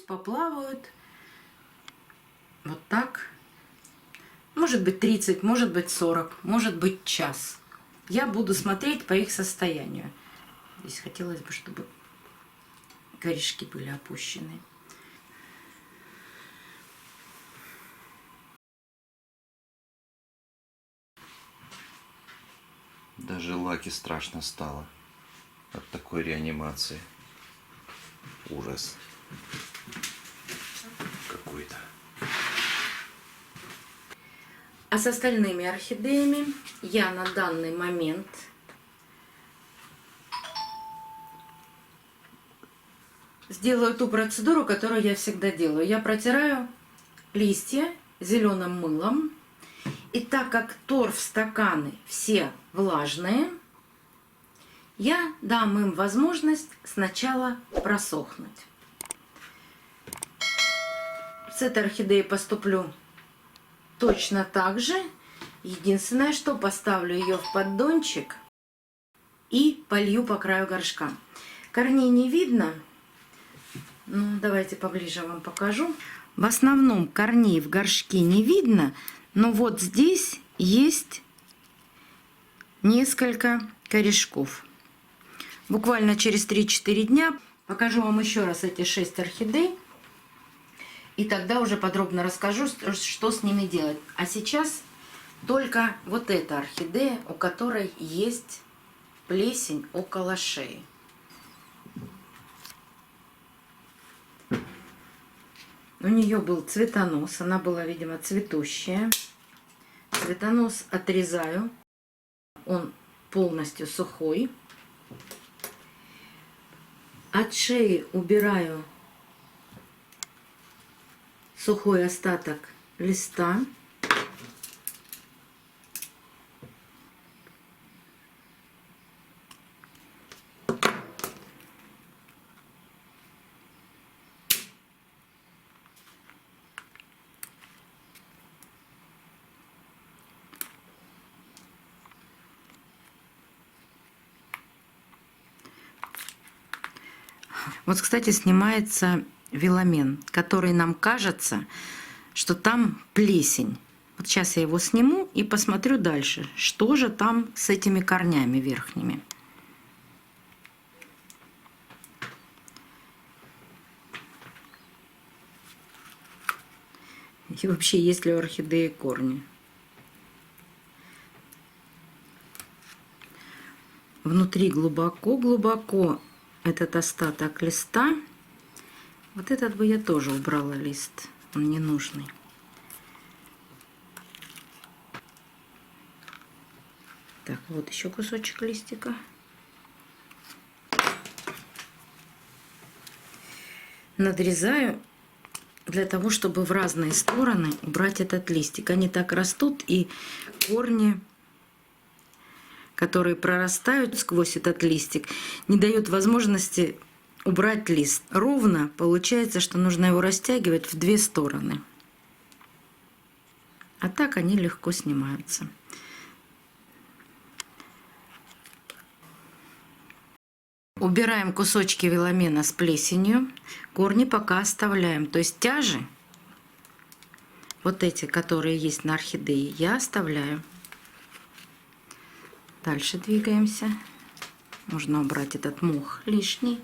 пусть поплавают. Вот так. Может быть 30, может быть 40, может быть час. Я буду смотреть по их состоянию. Здесь хотелось бы, чтобы корешки были опущены. Даже Лаки страшно стало от такой реанимации. Ужас какой-то. А с остальными орхидеями я на данный момент сделаю ту процедуру, которую я всегда делаю. Я протираю листья зеленым мылом. И так как торф-стаканы все влажные, я дам им возможность сначала просохнуть. С этой орхидеей поступлю точно так же. Единственное, что поставлю ее в поддончик и полью по краю горшка. Корней не видно. Ну, давайте поближе вам покажу. В основном корней в горшке не видно, но вот здесь есть несколько корешков. Буквально через 3-4 дня покажу вам еще раз эти 6 орхидей. И тогда уже подробно расскажу, что с ними делать. А сейчас только вот эта орхидея, у которой есть плесень около шеи. У нее был цветонос, она была, видимо, цветущая. Цветонос отрезаю, он полностью сухой. От шеи убираю сухой остаток листа. Вот, кстати, снимается веломен, который нам кажется, что там плесень. Вот сейчас я его сниму и посмотрю дальше, что же там с этими корнями верхними. И вообще, есть ли у орхидеи корни? Внутри глубоко-глубоко этот остаток листа. Вот этот бы я тоже убрала лист, он ненужный. Так, вот еще кусочек листика. Надрезаю для того, чтобы в разные стороны убрать этот листик. Они так растут, и корни, которые прорастают сквозь этот листик, не дают возможности убрать лист. Ровно получается, что нужно его растягивать в 2 стороны. А так они легко снимаются. Убираем кусочки веломена с плесенью. Корни пока оставляем. То есть тяжи, вот эти, которые есть на орхидее, я оставляю. Дальше двигаемся. Можно убрать этот мох лишний.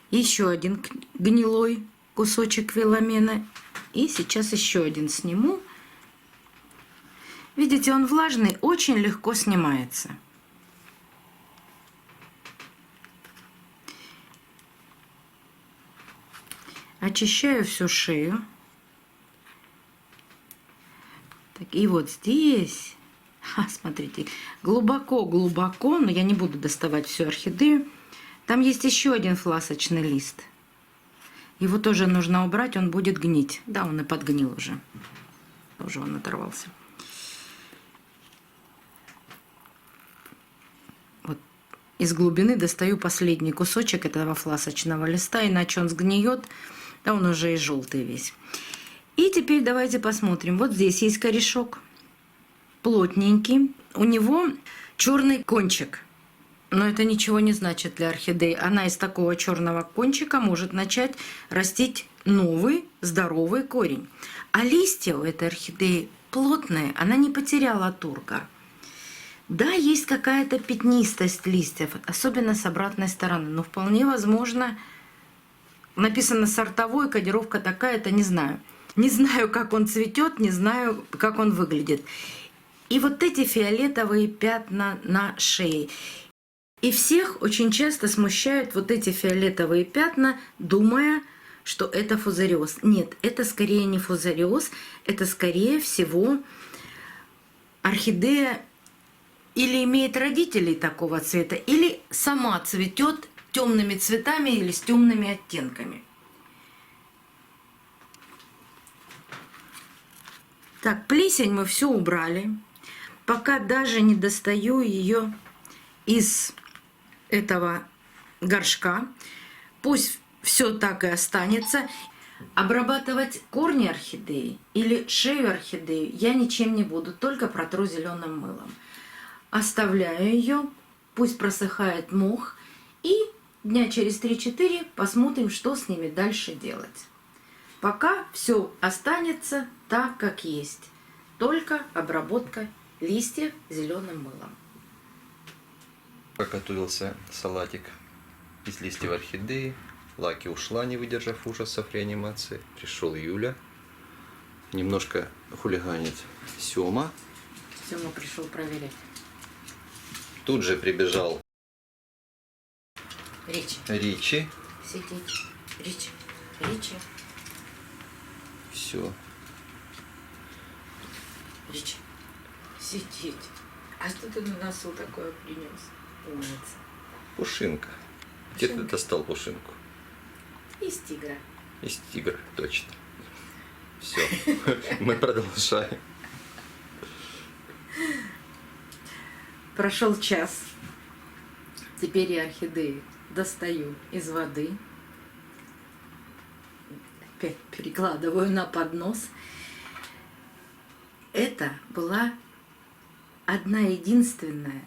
Еще один гнилой кусочек веломена. И сейчас еще один сниму. Видите, он влажный, очень легко снимается. Очищаю всю шею. Так, и вот здесь, смотрите, глубоко-глубоко, но я не буду доставать всю орхидею. Там есть еще один фласочный лист. Его тоже нужно убрать, он будет гнить. Да, он и подгнил уже. Уже он оторвался. Вот из глубины достаю последний кусочек этого фласочного листа, иначе он сгниет, да он уже и желтый весь. И теперь давайте посмотрим. Вот здесь есть корешок. плотненький, у него черный кончик. Но это ничего не значит для орхидеи. Она из такого черного кончика может начать растить новый здоровый корень. А листья у этой орхидеи плотные, она не потеряла тургор. Да, есть какая-то пятнистость листьев, особенно с обратной стороны, но вполне возможно, написано сортовой, кодировка такая-то, не знаю. Не знаю, как он цветет, не знаю, как он выглядит. И вот эти фиолетовые пятна на шее. И всех очень часто смущают вот эти фиолетовые пятна, думая, что это фузариоз. Нет, это скорее не фузариоз, это скорее всего орхидея или имеет родителей такого цвета, или сама цветет темными цветами или с темными оттенками. Так, плесень мы все убрали. Пока даже не достаю ее из этого горшка. Пусть все так и останется. Обрабатывать корни орхидеи или шею орхидеи я ничем не буду, только протру зеленым мылом. Оставляю ее, пусть просыхает мох, и дня через 3-4 посмотрим, что с ними дальше делать. Пока все останется так, как есть, только обработка листьев зеленым мылом. Готовился салатик из листьев орхидеи. Лаки ушла, не выдержав ужасов реанимации. Пришел Юля. Немножко хулиганит Сёма. Сёма пришел проверять. Тут же прибежал Ричи. Ричи. Сидеть. Ричи. Все. Ричи. Сидеть. А что ты на носу такое принес? Умница. Пушинка. Где ты достал пушинку? Из тигра. Из тигра, точно. Все. Мы продолжаем. Прошел час. Теперь я орхидеи достаю из воды. Опять перекладываю на поднос. Это была одна единственная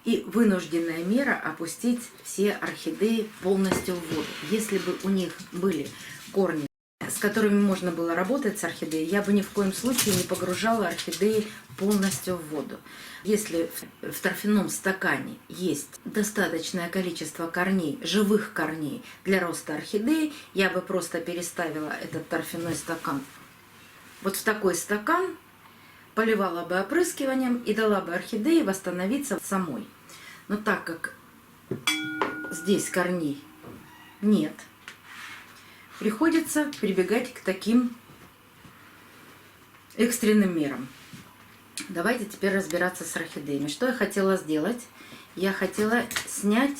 и вынужденная мера опустить все орхидеи полностью в воду. Если бы у них были корни, с которыми можно было работать с орхидеей, я бы ни в коем случае не погружала орхидеи полностью в воду. Если в торфяном стакане есть достаточное количество корней, живых корней для роста орхидеи, я бы просто переставила этот торфяной стакан вот в такой стакан, поливала бы опрыскиванием и дала бы орхидее восстановиться самой. Но так как здесь корней нет, приходится прибегать к таким экстренным мерам. Давайте теперь разбираться с орхидеями. Что я хотела сделать? Я хотела снять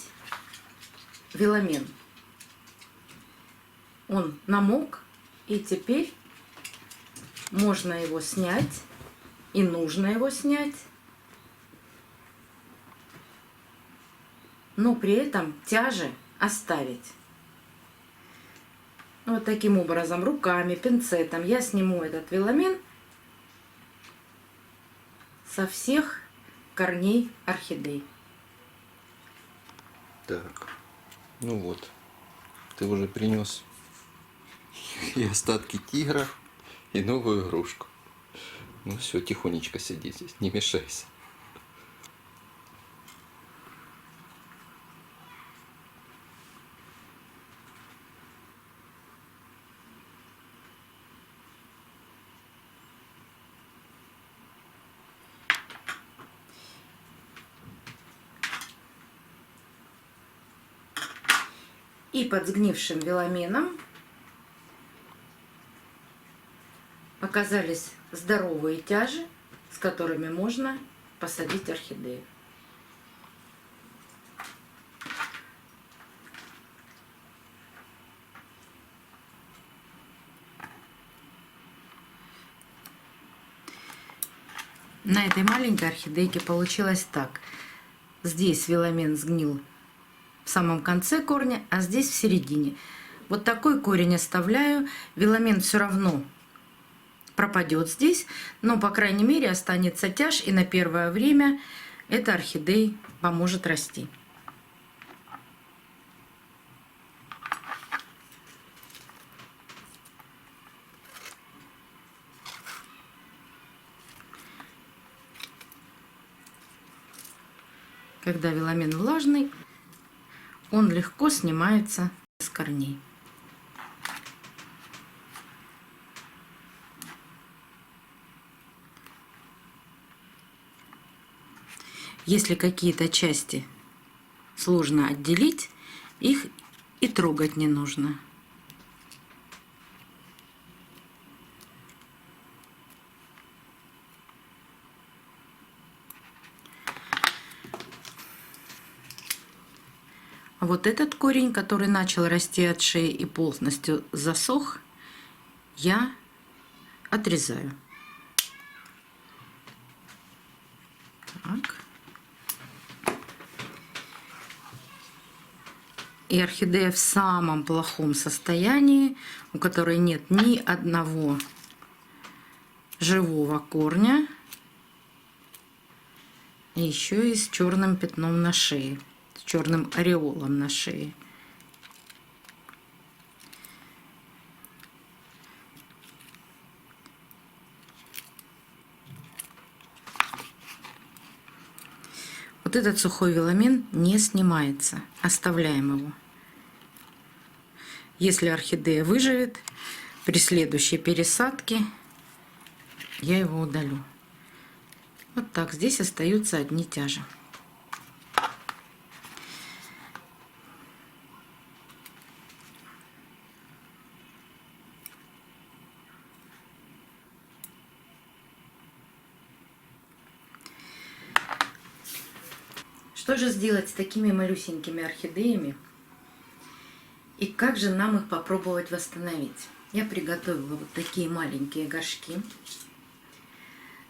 веломен. Он намок, и теперь можно его снять, и нужно его снять, но при этом тяжи оставить. Вот таким образом, руками, пинцетом я сниму этот веломен со всех корней орхидей. Так, ну вот, ты уже принес и остатки тигра, и новую игрушку. Ну все, тихонечко сиди здесь, не мешайся. И под сгнившим веломеном оказались здоровые тяжи, с которыми можно посадить орхидею. На этой маленькой орхидейке получилось так. Здесь веломен сгнил в самом конце корня, а здесь в середине. Вот такой корень оставляю. Веломен все равно пропадет здесь, но, по крайней мере, останется тяж, и на первое время эта орхидея поможет расти. Когда веломен влажный, он легко снимается с корней. Если какие-то части сложно отделить, их и трогать не нужно. А вот этот корень, который начал расти от шеи и полностью засох, я отрезаю. Так. И орхидея в самом плохом состоянии, у которой нет ни одного живого корня, и еще и с черным пятном на шее, с черным ореолом на шее. Вот этот сухой веломен не снимается, оставляем его. Если орхидея выживет, при следующей пересадке я его удалю. Вот так, здесь остаются одни тяжи. Что же сделать с такими малюсенькими орхидеями? И как же нам их попробовать восстановить? Я приготовила вот такие маленькие горшки.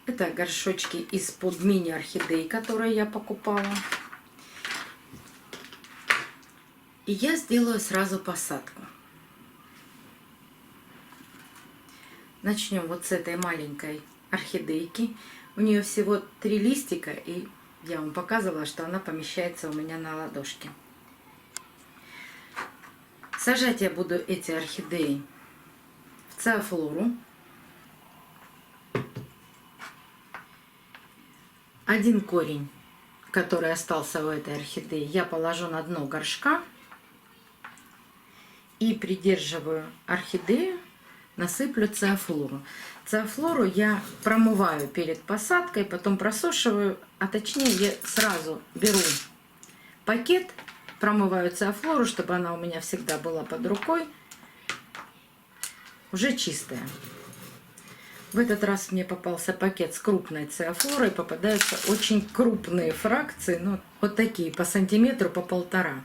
Это горшочки из-под мини-орхидей, которые я покупала. И я сделаю сразу посадку. Начнем вот с этой маленькой орхидейки. У нее всего 3 листика, и я вам показывала, что она помещается у меня на ладошке. Сажать я буду эти орхидеи в циофлору. Один корень, который остался у этой орхидеи, я положу на дно горшка и, придерживаю орхидею, насыплю циофлору. Циофлору я промываю перед посадкой, потом просушиваю, а точнее я сразу беру пакет, промываю циофлору, чтобы она у меня всегда была под рукой, уже чистая. В этот раз мне попался пакет с крупной циофлорой, попадаются очень крупные фракции, ну, вот такие, по сантиметру, по 1,5.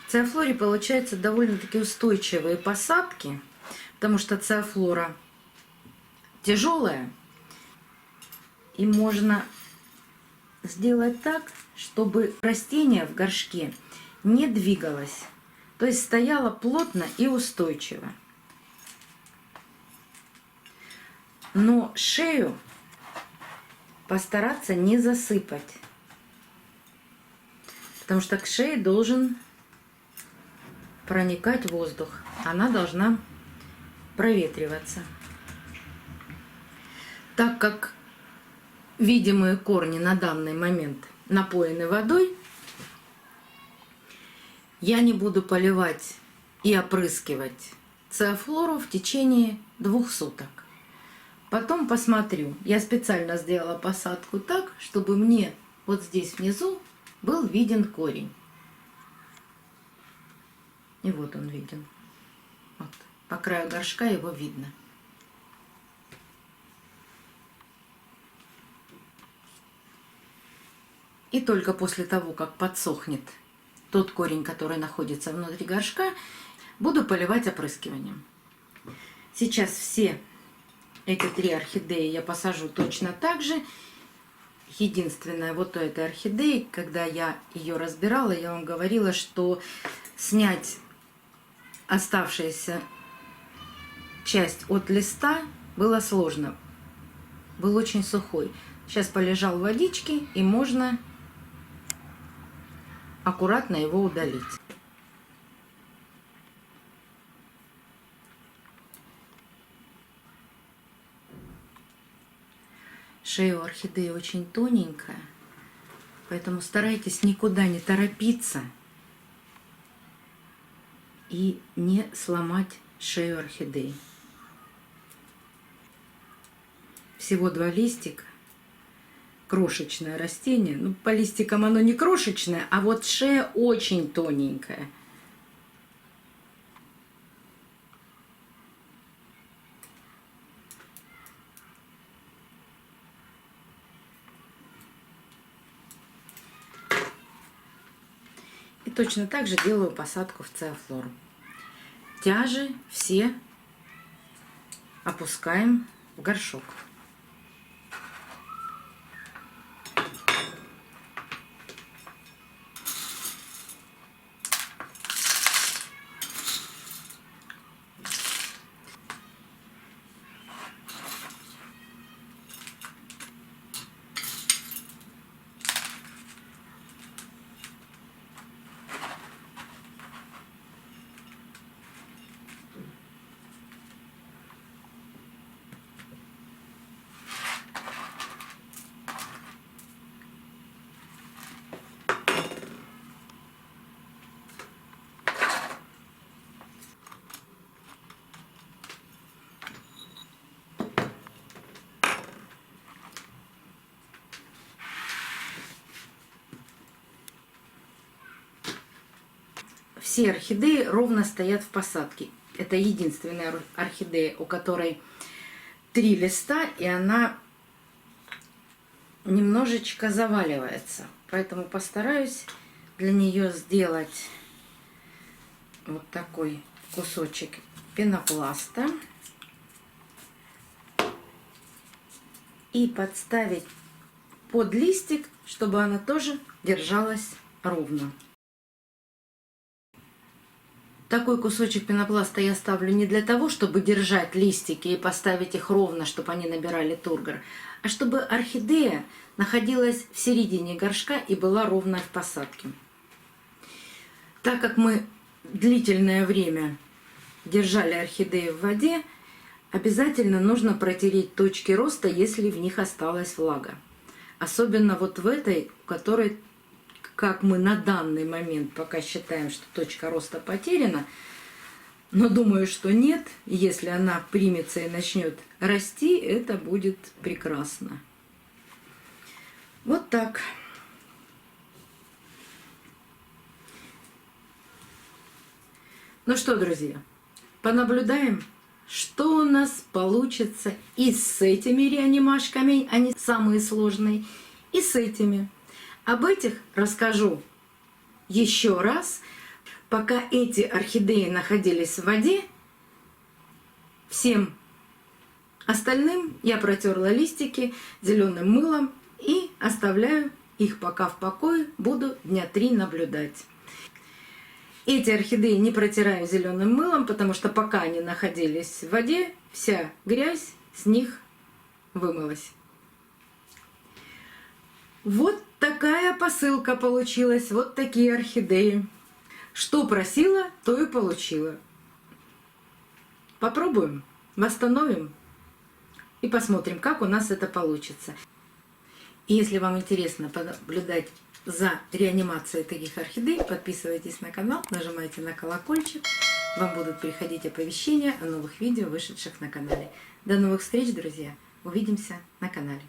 В циофлоре получаются довольно-таки устойчивые посадки, потому что циофлора тяжелая, и можно сделать так, чтобы растение в горшке не двигалось, то есть стояло плотно и устойчиво. Но шею постараться не засыпать, потому что к шее должен проникать воздух. Она должна проветриваться. Так как видимые корни на данный момент напоены водой, я не буду поливать и опрыскивать циофлору в течение 2 суток. Потом посмотрю. Я специально сделала посадку так, чтобы мне вот здесь внизу был виден корень. И вот он виден. Вот. По краю горшка его видно. И только после того, как подсохнет тот корень, который находится внутри горшка, буду поливать опрыскиванием. Сейчас все эти 3 орхидеи я посажу точно так же. Единственное, вот у этой орхидеи, когда я ее разбирала, я вам говорила, что снять оставшуюся часть от листа было сложно. Был очень сухой. Сейчас полежал в водичке, и можно аккуратно его удалить. Шея у орхидеи очень тоненькая, поэтому старайтесь никуда не торопиться и не сломать шею орхидеи. Всего 2 листика. Крошечное растение. Ну, по листикам оно не крошечное, а вот шея очень тоненькая. И точно так же делаю посадку в циафлору. Тяжи все опускаем в горшок. Все орхидеи ровно стоят в посадке. Это единственная орхидея, у которой 3 листа, и она немножечко заваливается. Поэтому постараюсь для нее сделать вот такой кусочек пенопласта и подставить под листик, чтобы она тоже держалась ровно. Такой кусочек пенопласта я ставлю не для того, чтобы держать листики и поставить их ровно, чтобы они набирали тургор, а чтобы орхидея находилась в середине горшка и была ровно в посадке. Так как мы длительное время держали орхидеи в воде, обязательно нужно протереть точки роста, если в них осталась влага. Особенно вот в этой, у которой, как мы на данный момент пока считаем, что точка роста потеряна, но думаю, что нет. Если она примется и начнет расти, это будет прекрасно. Вот так. Ну что, друзья, понаблюдаем, что у нас получится и с этими реанимашками, они самые сложные, и с этими. Об этих расскажу еще раз. Пока эти орхидеи находились в воде, всем остальным я протерла листики зеленым мылом и оставляю их пока в покое, буду дня 3 наблюдать. Эти орхидеи не протираю зеленым мылом, потому что пока они находились в воде, вся грязь с них вымылась. Вот такая посылка получилась, вот такие орхидеи. Что просила, то и получила. Попробуем, восстановим и посмотрим, как у нас это получится. И если вам интересно понаблюдать за реанимацией таких орхидей, подписывайтесь на канал, нажимайте на колокольчик. Вам будут приходить оповещения о новых видео, вышедших на канале. До новых встреч, друзья! Увидимся на канале.